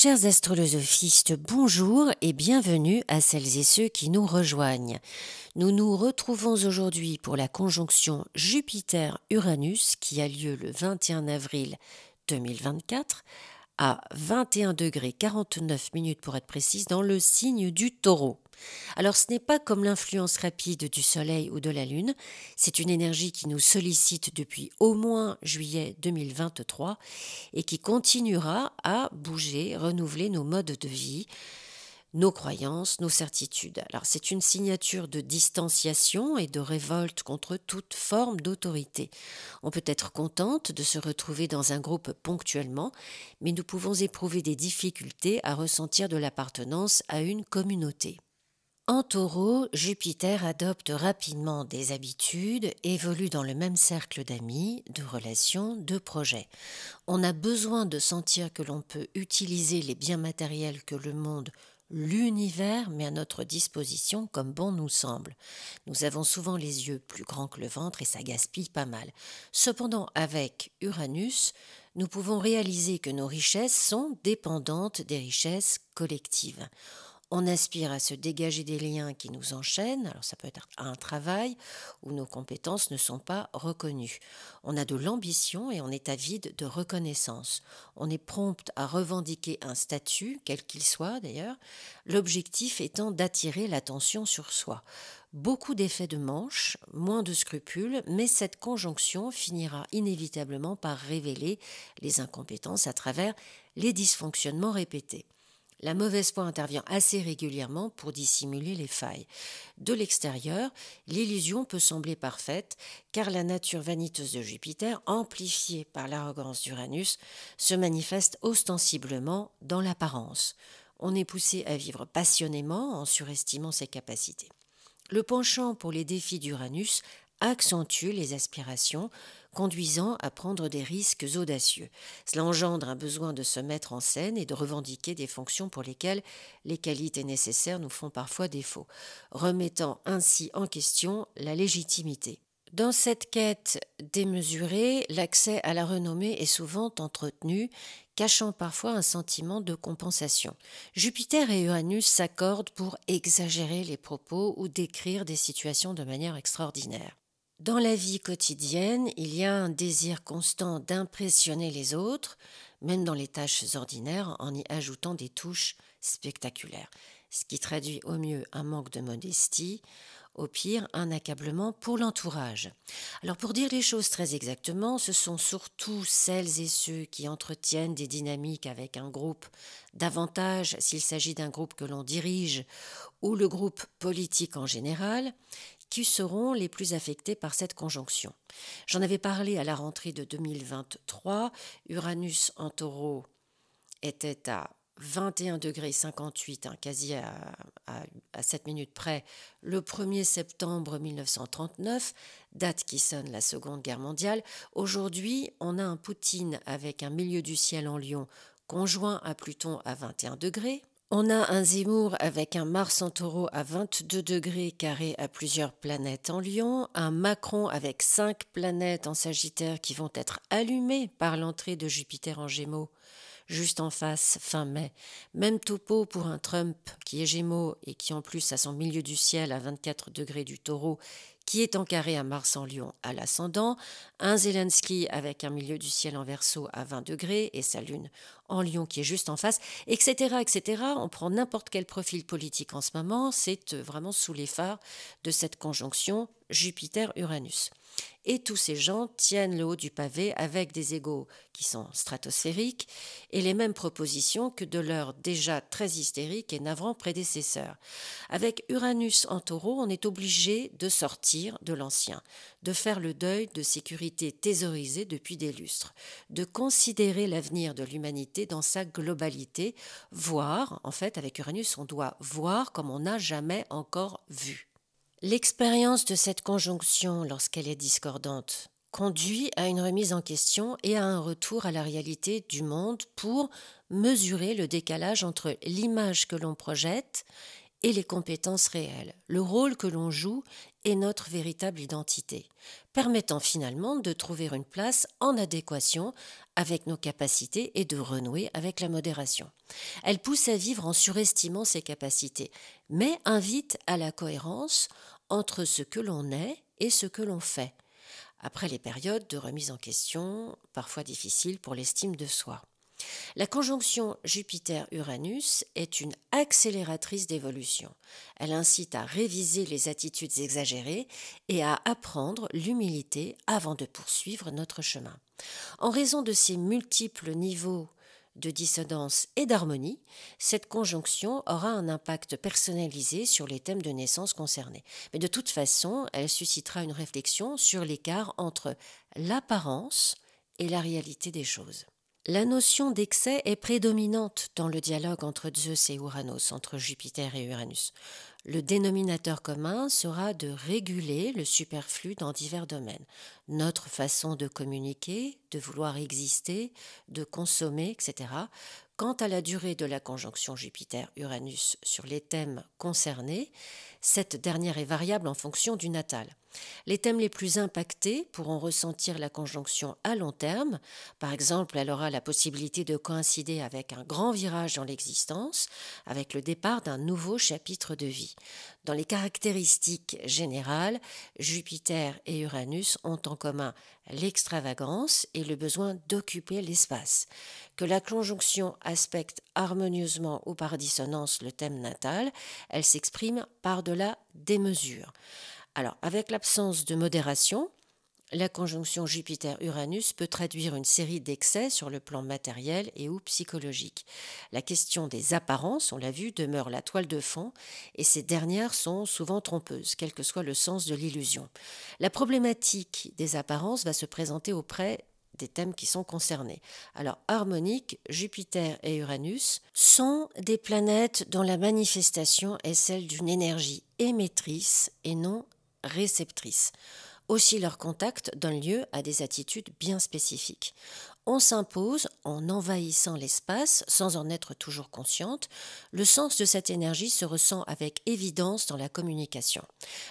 Chers astrolosophistes, bonjour et bienvenue à celles et ceux qui nous rejoignent. Nous nous retrouvons aujourd'hui pour la conjonction Jupiter-Uranus qui a lieu le 21 avril 2024 à 21 degrés 49 minutes pour être précise dans le signe du Taureau. Alors ce n'est pas comme l'influence rapide du Soleil ou de la Lune, c'est une énergie qui nous sollicite depuis au moins juillet 2023 et qui continuera à bouger, renouveler nos modes de vie, nos croyances, nos certitudes. Alors c'est une signature de distanciation et de révolte contre toute forme d'autorité. On peut être contente de se retrouver dans un groupe ponctuellement, mais nous pouvons éprouver des difficultés à ressentir de l'appartenance à une communauté. En Taureau, Jupiter adopte rapidement des habitudes, évolue dans le même cercle d'amis, de relations, de projets. On a besoin de sentir que l'on peut utiliser les biens matériels que le monde, l'univers met à notre disposition comme bon nous semble. Nous avons souvent les yeux plus grands que le ventre et ça gaspille pas mal. Cependant, avec Uranus, nous pouvons réaliser que nos richesses sont dépendantes des richesses collectives. On aspire à se dégager des liens qui nous enchaînent, alors ça peut être un travail où nos compétences ne sont pas reconnues. On a de l'ambition et on est avide de reconnaissance. On est prompt à revendiquer un statut, quel qu'il soit d'ailleurs, l'objectif étant d'attirer l'attention sur soi. Beaucoup d'effets de manche, moins de scrupules, mais cette conjonction finira inévitablement par révéler les incompétences à travers les dysfonctionnements répétés. La mauvaise foi intervient assez régulièrement pour dissimuler les failles. De l'extérieur, l'illusion peut sembler parfaite, car la nature vaniteuse de Jupiter, amplifiée par l'arrogance d'Uranus, se manifeste ostensiblement dans l'apparence. On est poussé à vivre passionnément en surestimant ses capacités. Le penchant pour les défis d'Uranus accentue les aspirations, conduisant à prendre des risques audacieux. Cela engendre un besoin de se mettre en scène et de revendiquer des fonctions pour lesquelles les qualités nécessaires nous font parfois défaut, remettant ainsi en question la légitimité. Dans cette quête démesurée, l'accès à la renommée est souvent entretenu, cachant parfois un sentiment de compensation. Jupiter et Uranus s'accordent pour exagérer les propos ou décrire des situations de manière extraordinaire. Dans la vie quotidienne, il y a un désir constant d'impressionner les autres, même dans les tâches ordinaires, en y ajoutant des touches spectaculaires, ce qui traduit au mieux un manque de modestie, au pire un accablement pour l'entourage. Alors pour dire les choses très exactement, ce sont surtout celles et ceux qui entretiennent des dynamiques avec un groupe, davantage s'il s'agit d'un groupe que l'on dirige ou le groupe politique en général, qui seront les plus affectés par cette conjonction. J'en avais parlé à la rentrée de 2023, Uranus en Taureau était à 21 degrés 58, quasi à 7 minutes près, le 1er septembre 1939, date qui sonne la Seconde Guerre mondiale. Aujourd'hui, on a un Poutine avec un milieu du ciel en Lion conjoint à Pluton à 21 degrés. On a un Zemmour avec un Mars en Taureau à 22 degrés carré à plusieurs planètes en Lion, un Macron avec 5 planètes en Sagittaire qui vont être allumées par l'entrée de Jupiter en Gémeaux, juste en face, fin mai. Même topo pour un Trump qui est Gémeaux et qui en plus a son milieu du ciel à 24 degrés du Taureau, qui est en carré à Mars en Lion à l'ascendant, un Zelensky avec un milieu du ciel en Verseau à 20 degrés et sa lune en Lion qui est juste en face, etc., etc. On prend n'importe quel profil politique en ce moment, c'est vraiment sous les phares de cette conjonction Jupiter-Uranus. Et tous ces gens tiennent le haut du pavé avec des égos qui sont stratosphériques et les mêmes propositions que de leurs déjà très hystériques et navrants prédécesseurs. Avec Uranus en Taureau, on est obligé de sortir de l'ancien, de faire le deuil de sécurité thésaurisée depuis des lustres, de considérer l'avenir de l'humanité dans sa globalité, voir, en fait, avec Uranus, on doit voir comme on n'a jamais encore vu. L'expérience de cette conjonction, lorsqu'elle est discordante, conduit à une remise en question et à un retour à la réalité du monde pour mesurer le décalage entre l'image que l'on projette et les compétences réelles, le rôle que l'on joue et notre véritable identité, permettant finalement de trouver une place en adéquation avec nos capacités et de renouer avec la modération. Elle pousse à vivre en surestimant ses capacités, mais invite à la cohérence entre ce que l'on est et ce que l'on fait, après les périodes de remise en question, parfois difficiles pour l'estime de soi. La conjonction Jupiter-Uranus est une accélératrice d'évolution. Elle incite à réviser les attitudes exagérées et à apprendre l'humilité avant de poursuivre notre chemin. En raison de ces multiples niveaux de dissonance et d'harmonie, cette conjonction aura un impact personnalisé sur les thèmes de naissance concernés. Mais de toute façon, elle suscitera une réflexion sur l'écart entre l'apparence et la réalité des choses. La notion d'excès est prédominante dans le dialogue entre Zeus et Uranos, entre Jupiter et Uranus. Le dénominateur commun sera de réguler le superflu dans divers domaines. Notre façon de communiquer, de vouloir exister, de consommer, etc. Quant à la durée de la conjonction Jupiter-Uranus sur les thèmes concernés, cette dernière est variable en fonction du natal. Les thèmes les plus impactés pourront ressentir la conjonction à long terme. Par exemple, elle aura la possibilité de coïncider avec un grand virage dans l'existence, avec le départ d'un nouveau chapitre de vie. Dans les caractéristiques générales, Jupiter et Uranus ont en commun l'extravagance et le besoin d'occuper l'espace. Que la conjonction aspecte harmonieusement ou par dissonance le thème natal, elle s'exprime par de la démesure. Alors, avec l'absence de modération, la conjonction Jupiter-Uranus peut traduire une série d'excès sur le plan matériel et ou psychologique. La question des apparences, on l'a vu, demeure la toile de fond et ces dernières sont souvent trompeuses, quel que soit le sens de l'illusion. La problématique des apparences va se présenter auprès des thèmes qui sont concernés. Alors, harmonique, Jupiter et Uranus sont des planètes dont la manifestation est celle d'une énergie émettrice et non réceptrice. Aussi, leur contact donne lieu à des attitudes bien spécifiques. On s'impose en envahissant l'espace sans en être toujours consciente. Le sens de cette énergie se ressent avec évidence dans la communication.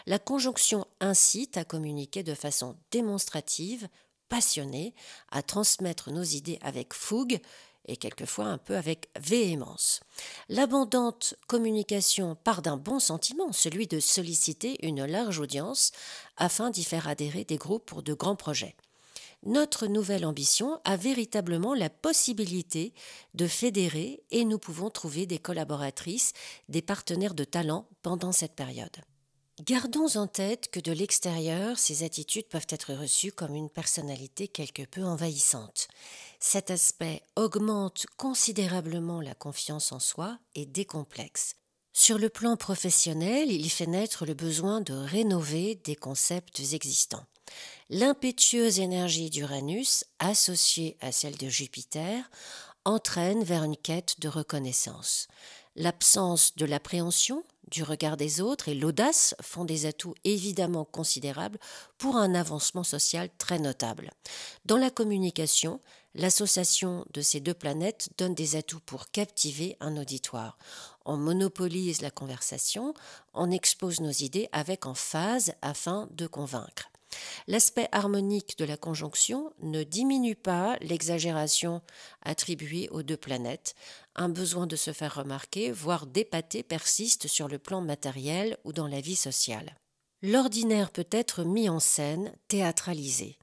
La conjonction incite à communiquer de façon démonstrative, passionnée, à transmettre nos idées avec fougue et quelquefois un peu avec véhémence. L'abondante communication part d'un bon sentiment, celui de solliciter une large audience afin d'y faire adhérer des groupes pour de grands projets. Notre nouvelle ambition a véritablement la possibilité de fédérer et nous pouvons trouver des collaboratrices, des partenaires de talent pendant cette période. Gardons en tête que de l'extérieur, ces attitudes peuvent être reçues comme une personnalité quelque peu envahissante. Cet aspect augmente considérablement la confiance en soi et décomplexe. Sur le plan professionnel, il fait naître le besoin de rénover des concepts existants. L'impétueuse énergie d'Uranus, associée à celle de Jupiter, entraîne vers une quête de reconnaissance. L'absence de l'appréhension du regard des autres et l'audace font des atouts évidemment considérables pour un avancement social très notable. Dans la communication, l'association de ces deux planètes donne des atouts pour captiver un auditoire. On monopolise la conversation, on expose nos idées avec emphase afin de convaincre. L'aspect harmonique de la conjonction ne diminue pas l'exagération attribuée aux deux planètes. Un besoin de se faire remarquer, voire d'épater, persiste sur le plan matériel ou dans la vie sociale. L'ordinaire peut être mis en scène, théâtralisé.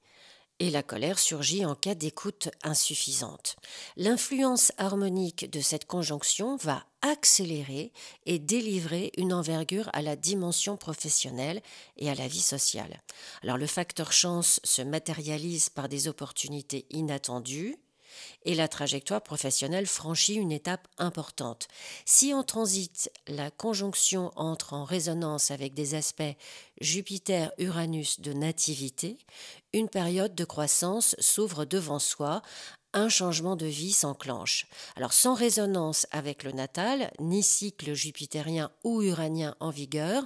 Et la colère surgit en cas d'écoute insuffisante. L'influence harmonique de cette conjonction va accélérer et délivrer une envergure à la dimension professionnelle et à la vie sociale. Alors le facteur chance se matérialise par des opportunités inattendues et la trajectoire professionnelle franchit une étape importante. Si en transit, la conjonction entre en résonance avec des aspects Jupiter-Uranus de nativité, une période de croissance s'ouvre devant soi, un changement de vie s'enclenche. Alors sans résonance avec le natal, ni cycle jupitérien ou uranien en vigueur,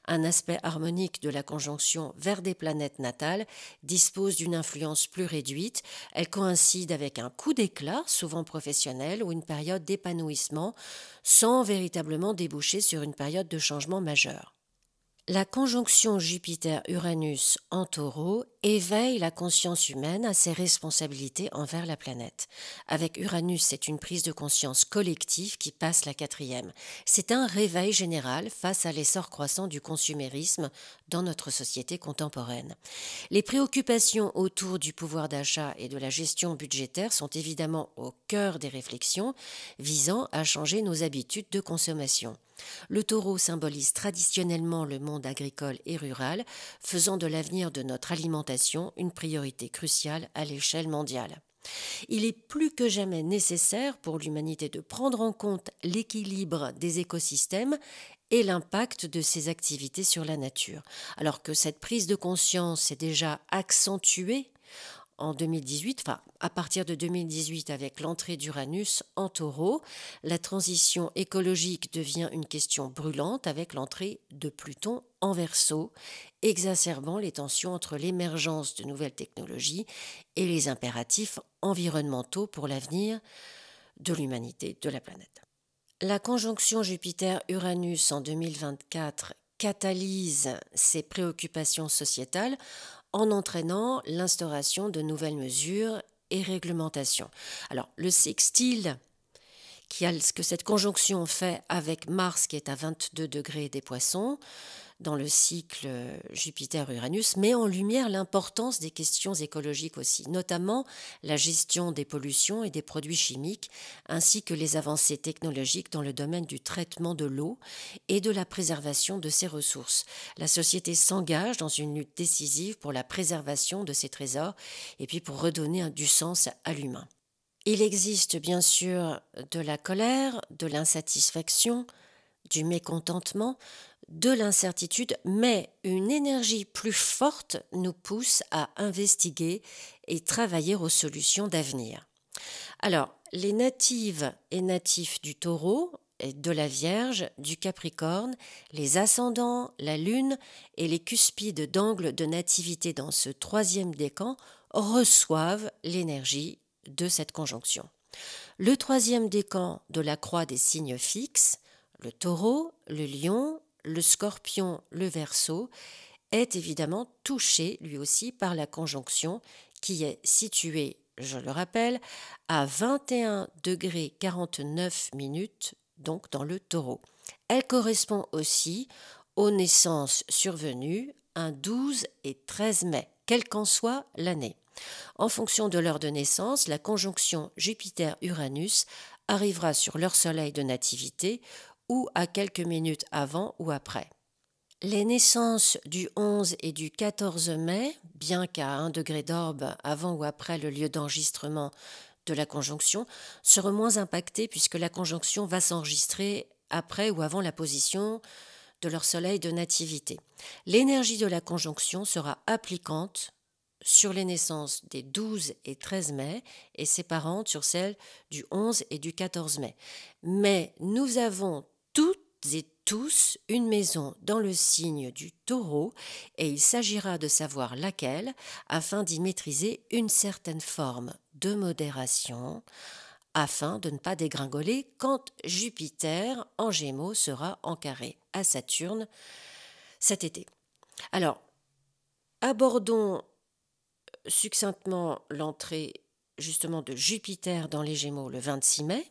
un aspect harmonique de la conjonction vers des planètes natales dispose d'une influence plus réduite. Elle coïncide avec un coup d'éclat, souvent professionnel, ou une période d'épanouissement, sans véritablement déboucher sur une période de changement majeur. La conjonction Jupiter-Uranus en Taureau éveille la conscience humaine à ses responsabilités envers la planète. Avec Uranus, c'est une prise de conscience collective qui passe la 4e. C'est un réveil général face à l'essor croissant du consumérisme dans notre société contemporaine. Les préoccupations autour du pouvoir d'achat et de la gestion budgétaire sont évidemment au cœur des réflexions visant à changer nos habitudes de consommation. Le taureau symbolise traditionnellement le monde agricole et rural, faisant de l'avenir de notre alimentation une priorité cruciale à l'échelle mondiale. Il est plus que jamais nécessaire pour l'humanité de prendre en compte l'équilibre des écosystèmes et l'impact de ces activités sur la nature. Alors que cette prise de conscience est déjà accentuée en 2018, à partir de 2018 avec l'entrée d'Uranus en Taureau, la transition écologique devient une question brûlante avec l'entrée de Pluton en Verseau, exacerbant les tensions entre l'émergence de nouvelles technologies et les impératifs environnementaux pour l'avenir de l'humanité, de la planète. La conjonction Jupiter-Uranus en 2024 catalyse ces préoccupations sociétales en entraînant l'instauration de nouvelles mesures et réglementations. Alors, le sextile que cette conjonction fait avec Mars, qui est à 22 degrés des Poissons, dans le cycle Jupiter-Uranus, met en lumière l'importance des questions écologiques aussi, notamment la gestion des pollutions et des produits chimiques, ainsi que les avancées technologiques dans le domaine du traitement de l'eau et de la préservation de ses ressources. La société s'engage dans une lutte décisive pour la préservation de ses trésors et puis pour redonner du sens à l'humain. Il existe bien sûr de la colère, de l'insatisfaction, du mécontentement, de l'incertitude, mais une énergie plus forte nous pousse à investiguer et travailler aux solutions d'avenir. Alors, les natives et natifs du Taureau, et de la Vierge, du Capricorne, les ascendants, la Lune et les cuspides d'angle de nativité dans ce 3e décan reçoivent l'énergie de cette conjonction. Le 3e décan de la croix des signes fixes, le Taureau, le Lion, le Scorpion, le Verseau, est évidemment touché lui aussi par la conjonction qui est située, je le rappelle, à 21 degrés 49 minutes, donc dans le Taureau. Elle correspond aussi aux naissances survenues un 12 et 13 mai, quelle qu'en soit l'année. En fonction de l'heure de naissance, la conjonction Jupiter-Uranus arrivera sur leur soleil de nativité ou à quelques minutes avant ou après. Les naissances du 11 et du 14 mai, bien qu'à 1 degré d'orbe avant ou après le lieu d'enregistrement de la conjonction, seront moins impactées puisque la conjonction va s'enregistrer après ou avant la position de leur soleil de nativité. L'énergie de la conjonction sera appliquante sur les naissances des 12 et 13 mai et séparante sur celles du 11 et du 14 mai. Mais nous avons toutes et tous une maison dans le signe du Taureau et il s'agira de savoir laquelle afin d'y maîtriser une certaine forme de modération afin de ne pas dégringoler quand Jupiter en Gémeaux sera en carré à Saturne cet été. Alors, abordons succinctement l'entrée justement de Jupiter dans les Gémeaux le 26 mai.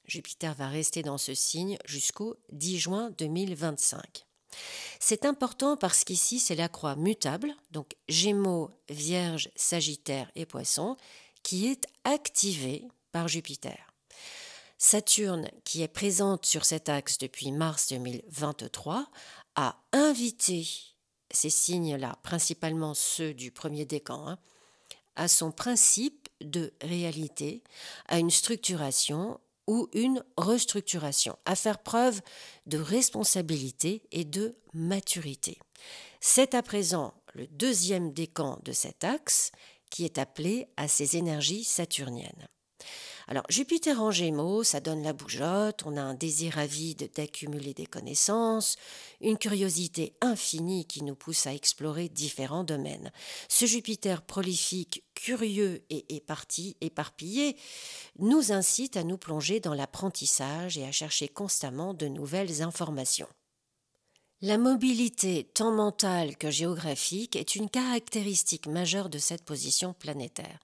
Jupiter va rester dans ce signe jusqu'au 10 juin 2025. C'est important parce qu'ici, c'est la croix mutable, donc Gémeaux, Vierge, Sagittaire et Poissons, qui est activée par Jupiter. Saturne, qui est présente sur cet axe depuis mars 2023, a invité ces signes-là, principalement ceux du premier décan, à son principe de réalité, à une structuration ou une restructuration, à faire preuve de responsabilité et de maturité. C'est à présent le 2e décan de cet axe qui est appelé à ces énergies saturniennes. Alors, Jupiter en Gémeaux, ça donne la bougeotte, on a un désir avide d'accumuler des connaissances, une curiosité infinie qui nous pousse à explorer différents domaines. Ce Jupiter prolifique, curieux et éparpillé nous incite à nous plonger dans l'apprentissage et à chercher constamment de nouvelles informations. La mobilité tant mentale que géographique est une caractéristique majeure de cette position planétaire.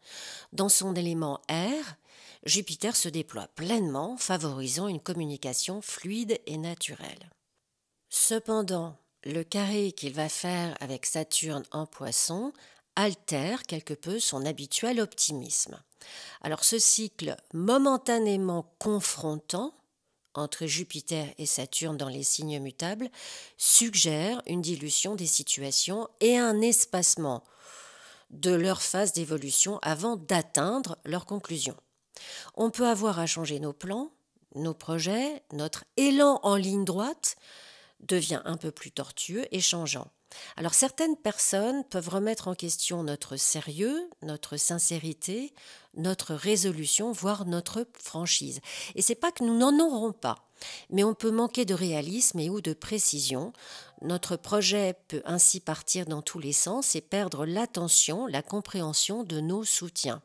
Dans son élément air, Jupiter se déploie pleinement, favorisant une communication fluide et naturelle. Cependant, le carré qu'il va faire avec Saturne en Poisson altère quelque peu son habituel optimisme. Alors ce cycle momentanément confrontant entre Jupiter et Saturne dans les signes mutables suggère une dilution des situations et un espacement de leur phase d'évolution avant d'atteindre leur conclusion. On peut avoir à changer nos plans, nos projets, notre élan en ligne droite devient un peu plus tortueux et changeant. Alors certaines personnes peuvent remettre en question notre sérieux, notre sincérité, notre résolution, voire notre franchise. Et c'est pas que nous n'en aurons pas, mais on peut manquer de réalisme et ou de précision. Notre projet peut ainsi partir dans tous les sens et perdre l'attention, la compréhension de nos soutiens.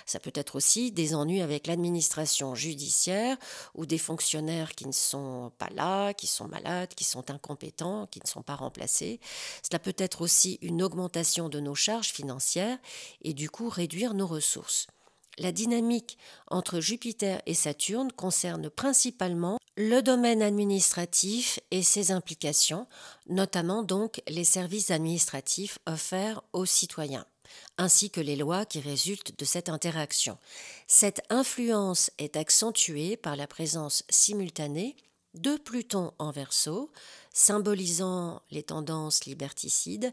Ça peut être aussi des ennuis avec l'administration judiciaire ou des fonctionnaires qui ne sont pas là, qui sont malades, qui sont incompétents, qui ne sont pas remplacés. Cela peut être aussi une augmentation de nos charges financières et du coup réduire nos ressources. La dynamique entre Jupiter et Saturne concerne principalement le domaine administratif et ses implications, notamment donc les services administratifs offerts aux citoyens, ainsi que les lois qui résultent de cette interaction. Cette influence est accentuée par la présence simultanée de Pluton en Verseau, symbolisant les tendances liberticides,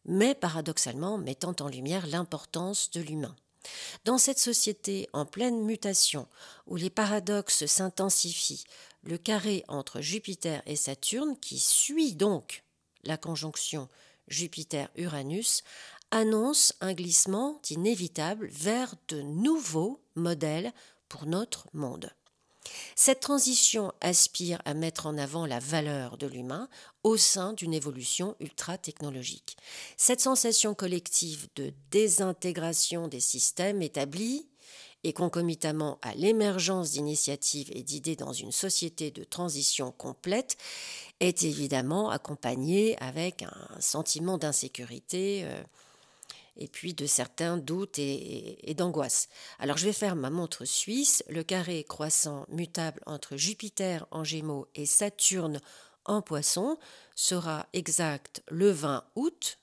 mais paradoxalement mettant en lumière l'importance de l'humain. Dans cette société en pleine mutation, où les paradoxes s'intensifient, le carré entre Jupiter et Saturne, qui suit donc la conjonction Jupiter-Uranus, annonce un glissement inévitable vers de nouveaux modèles pour notre monde. Cette transition aspire à mettre en avant la valeur de l'humain au sein d'une évolution ultra-technologique. Cette sensation collective de désintégration des systèmes établis et concomitamment à l'émergence d'initiatives et d'idées dans une société de transition complète est évidemment accompagnée avec un sentiment d'insécurité et puis de certains doutes et d'angoisse. Alors je vais faire ma montre suisse, le carré croissant mutable entre Jupiter en Gémeaux et Saturne en Poisson sera exact le 20 août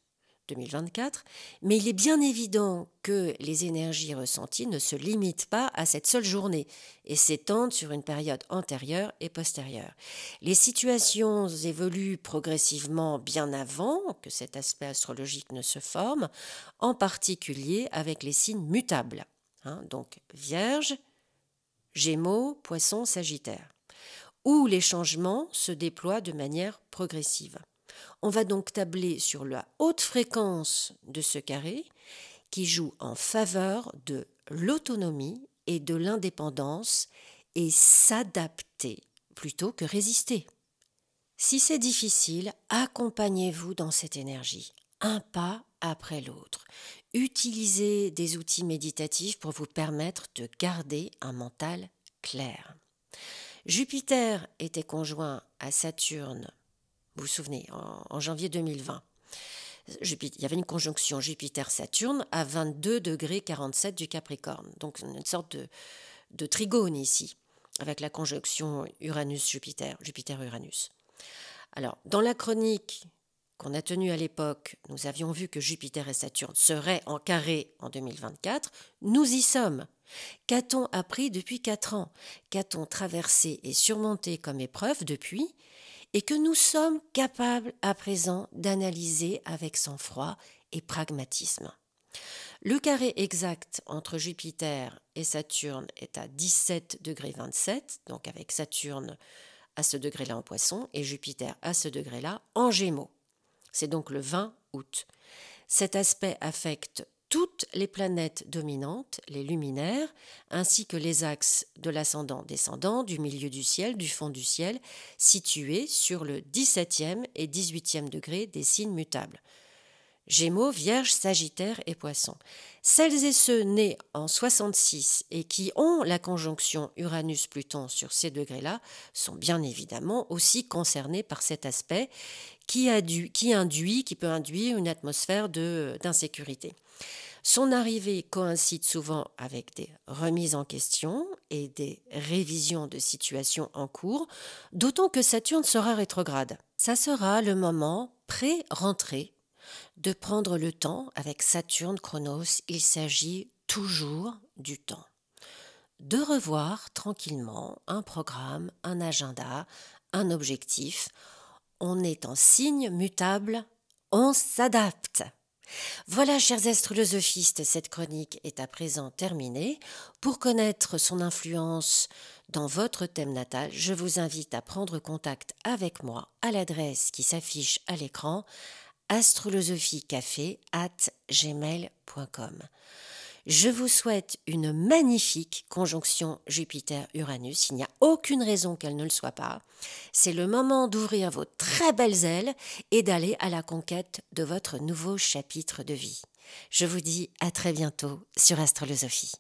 2024, mais il est bien évident que les énergies ressenties ne se limitent pas à cette seule journée et s'étendent sur une période antérieure et postérieure. Les situations évoluent progressivement bien avant que cet aspect astrologique ne se forme, en particulier avec les signes mutables, donc Vierge, Gémeaux, Poisson, Sagittaire, où les changements se déploient de manière progressive. On va donc tabler sur la haute fréquence de ce carré qui joue en faveur de l'autonomie et de l'indépendance et s'adapter plutôt que résister. Si c'est difficile, accompagnez-vous dans cette énergie, un pas après l'autre. Utilisez des outils méditatifs pour vous permettre de garder un mental clair. Jupiter était conjoint à Saturne. Vous vous souvenez, en janvier 2020, il y avait une conjonction Jupiter-Saturne à 22 degrés 47 du Capricorne. Donc une sorte de trigone ici, avec la conjonction Uranus-Jupiter, Jupiter-Uranus. Alors, dans la chronique qu'on a tenue à l'époque, nous avions vu que Jupiter et Saturne seraient en carré en 2024. Nous y sommes. Qu'a-t-on appris depuis 4 ans? Qu'a-t-on traversé et surmonté comme épreuve depuis? Et que nous sommes capables à présent d'analyser avec sang-froid et pragmatisme. Le carré exact entre Jupiter et Saturne est à 17 degrés 27, donc avec Saturne à ce degré-là en Poisson et Jupiter à ce degré-là en Gémeaux. C'est donc le 20 août. Cet aspect affecte toutes les planètes dominantes, les luminaires, ainsi que les axes de l'ascendant-descendant, du milieu du ciel, du fond du ciel, situés sur le 17e et 18e degré des signes mutables. Gémeaux, Vierge, Sagittaire et Poissons. Celles et ceux nés en 66 et qui ont la conjonction Uranus-Pluton sur ces degrés-là sont bien évidemment aussi concernés par cet aspect qui peut induire une atmosphère d'insécurité. Son arrivée coïncide souvent avec des remises en question et des révisions de situations en cours, d'autant que Saturne sera rétrograde. Ça sera le moment pré-rentrée de prendre le temps avec Saturne Chronos. Il s'agit toujours du temps. De revoir tranquillement un programme, un agenda, un objectif. On est en signe mutable, on s'adapte. Voilà, chers astrolosophistes, cette chronique est à présent terminée. Pour connaître son influence dans votre thème natal, je vous invite à prendre contact avec moi à l'adresse qui s'affiche à l'écran astrolosophicafé@gmail.com. Je vous souhaite une magnifique conjonction Jupiter-Uranus. Il n'y a aucune raison qu'elle ne le soit pas. C'est le moment d'ouvrir vos très belles ailes et d'aller à la conquête de votre nouveau chapitre de vie. Je vous dis à très bientôt sur Astrolosophie.